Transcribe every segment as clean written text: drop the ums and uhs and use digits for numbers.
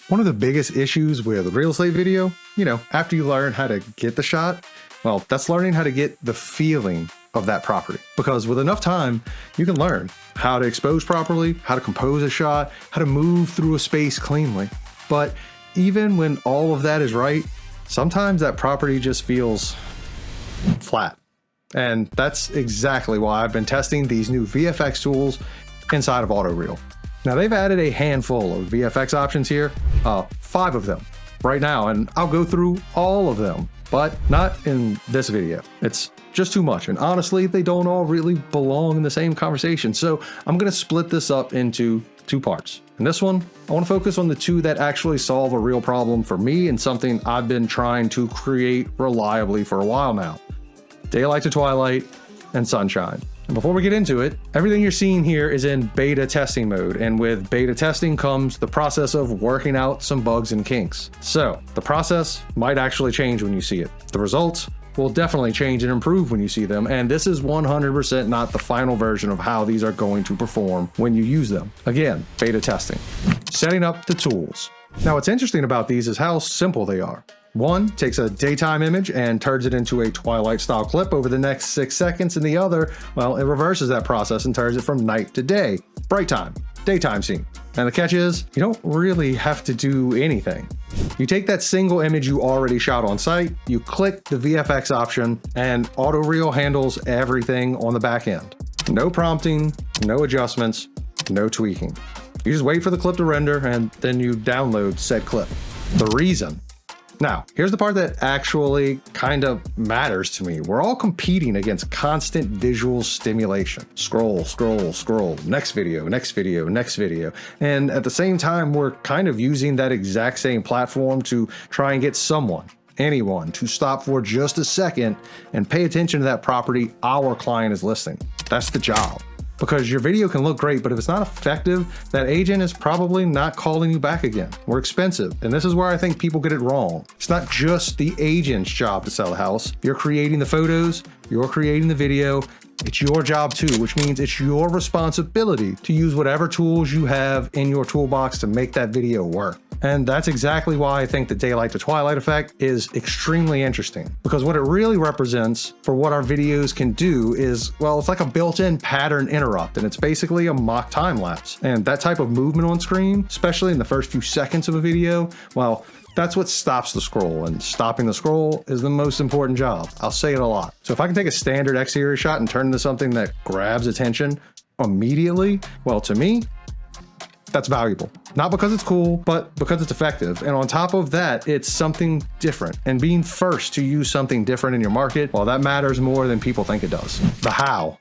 One of the biggest issues with real estate video, after you learn how to get the shot, well, that's learning how to get the feeling of that property. Because with enough time, you can learn how to expose properly, how to compose a shot, how to move through a space cleanly. But even when all of that is right, sometimes that property just feels flat. And that's exactly why I've been testing these new VFX tools inside of AutoReel. Now they've added a handful of VFX options here, 5 of them right now, and I'll go through all of them, but not in this video. It's just too much, and honestly, they don't all really belong in the same conversation. So I'm gonna split this up into 2 parts. In this one, I wanna focus on the 2 that actually solve a real problem for me and something I've been trying to create reliably for a while now. Daylight to Twilight and Sunshine. And before we get into it, everything you're seeing here is in beta testing mode, and with beta testing comes the process of working out some bugs and kinks. So the process might actually change when you see it. The results will definitely change and improve when you see them, and this is 100% not the final version of how these are going to perform when you use them. Again, beta testing. Setting up the tools. Now what's interesting about these is how simple they are. One takes a daytime image and turns it into a Twilight style clip over the next 6 seconds, and the other, well, it reverses that process and turns it from night to day, bright time, daytime scene. And the catch is, you don't really have to do anything. You take that single image you already shot on site, you click the VFX option, and AutoReel handles everything on the back end. No prompting, no adjustments, no tweaking. You just wait for the clip to render, and then you download said clip. The reason. Now, here's the part that actually kind of matters to me. We're all competing against constant visual stimulation. Scroll, scroll, scroll, next video, next video, next video. And at the same time, we're kind of using that exact same platform to try and get someone, anyone, to stop for just a second and pay attention to that property our client is listing. That's the job. Because your video can look great, but if it's not effective, that agent is probably not calling you back again. We're expensive, and this is where I think people get it wrong. It's not just the agent's job to sell a house. You're creating the photos, you're creating the video. It's your job too, which means it's your responsibility to use whatever tools you have in your toolbox to make that video work. And that's exactly why I think the Daylight to Twilight effect is extremely interesting, because what it really represents for what our videos can do is, well, it's like a built-in pattern interrupt, and it's basically a mock time lapse. And that type of movement on screen, especially in the first few seconds of a video, well, that's what stops the scroll, and stopping the scroll is the most important job. I'll say it a lot. So if I can take a standard exterior shot and turn into something that grabs attention immediately, well, to me, that's valuable. Not because it's cool, but because it's effective. And on top of that, it's something different. And being first to use something different in your market, well, that matters more than people think it does. The how.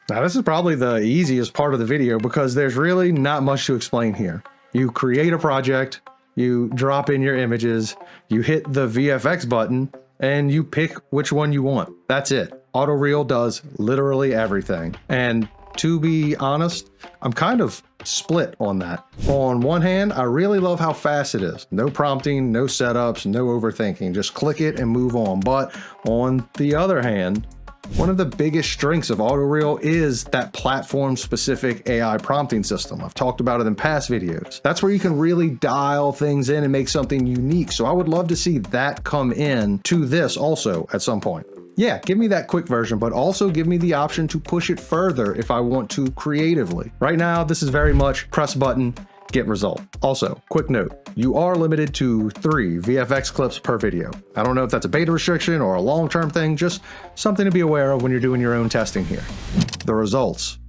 Now, this is probably the easiest part of the video because there's really not much to explain here. You create a project, you drop in your images, you hit the VFX button, and you pick which one you want. That's it. AutoReel does literally everything. And to be honest, I'm kind of split on that. On one hand, I really love how fast it is. No prompting, no setups, no overthinking. Just click it and move on. But on the other hand, one of the biggest strengths of AutoReel is that platform-specific AI prompting system. I've talked about it in past videos. That's where you can really dial things in and make something unique. So I would love to see that come in to this also at some point. Yeah, give me that quick version, but also give me the option to push it further if I want to creatively. Right now, this is very much press button, get result. Also, quick note, you are limited to 3 VFX clips per video. I don't know if that's a beta restriction or a long-term thing, just something to be aware of when you're doing your own testing here. The results.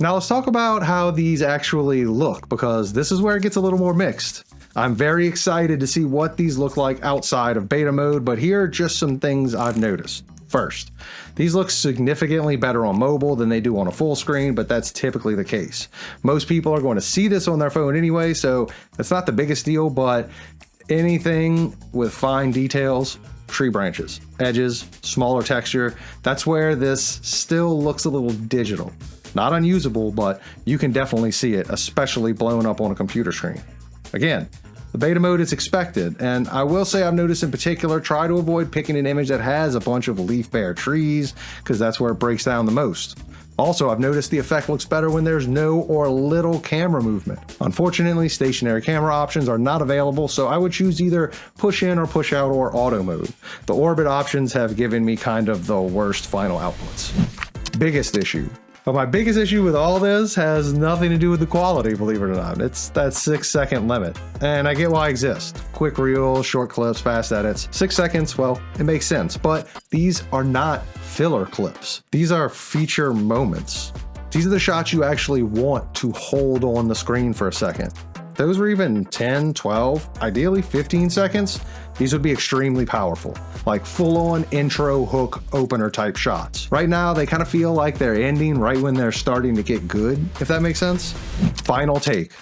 Now let's talk about how these actually look, because this is where it gets a little more mixed. I'm very excited to see what these look like outside of beta mode, but here are just some things I've noticed. First, these look significantly better on mobile than they do on a full screen, but that's typically the case. Most people are going to see this on their phone anyway, so it's not the biggest deal, but anything with fine details, tree branches, edges, smaller texture, that's where this still looks a little digital. Not unusable, but you can definitely see it, especially blown up on a computer screen. Again, the beta mode is expected, and I will say I've noticed in particular, try to avoid picking an image that has a bunch of leaf bare trees, because that's where it breaks down the most. Also, I've noticed the effect looks better when there's no or little camera movement. Unfortunately, stationary camera options are not available, so I would choose either push in or push out or auto mode. The orbit options have given me kind of the worst final outputs. Biggest issue. But my biggest issue with all this has nothing to do with the quality, believe it or not. It's that 6-second limit. And I get why it exists. Quick reels, short clips, fast edits. 6 seconds, well, it makes sense. But these are not filler clips. These are feature moments. These are the shots you actually want to hold on the screen for a second. Those were even 10, 12, ideally 15 seconds. These would be extremely powerful, like full-on intro hook opener type shots. Right now, they kind of feel like they're ending right when they're starting to get good, if that makes sense. Final take.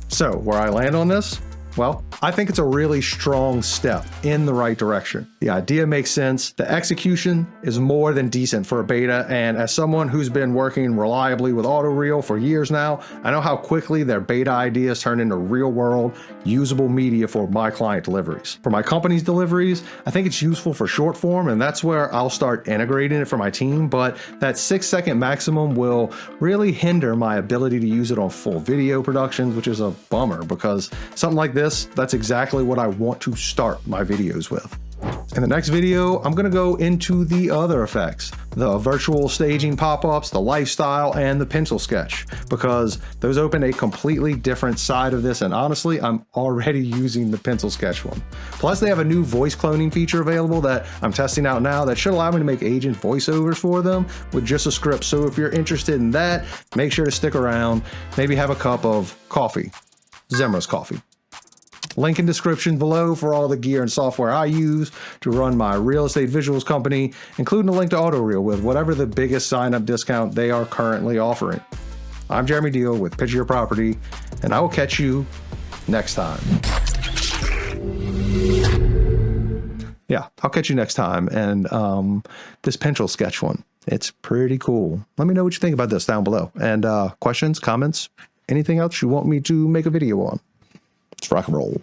So where I land on this? Well, I think it's a really strong step in the right direction. The idea makes sense. The execution is more than decent for a beta. And as someone who's been working reliably with AutoReel for years now, I know how quickly their beta ideas turn into real world, usable media for my client deliveries. For my company's deliveries, I think it's useful for short form, and that's where I'll start integrating it for my team. But that 6-second maximum will really hinder my ability to use it on full video productions, which is a bummer because something like this, that's exactly what I want to start my videos with. In the next video, I'm going to go into the other effects, the virtual staging pop-ups, the lifestyle, and the pencil sketch, because those open a completely different side of this, and honestly, I'm already using the pencil sketch one. Plus, they have a new voice cloning feature available that I'm testing out now that should allow me to make agent voiceovers for them with just a script. So if you're interested in that, make sure to stick around, maybe have a cup of coffee, Zemra's coffee. Link in description below for all the gear and software I use to run my real estate visuals company, including a link to AutoReel with whatever the biggest sign-up discount they are currently offering. I'm Jeremy Deal with Picture Your Property, and I will catch you next time. Yeah, I'll catch you next time. And this pencil sketch one, it's pretty cool. Let me know what you think about this down below. And questions, comments, anything else you want me to make a video on. Let's rock and roll.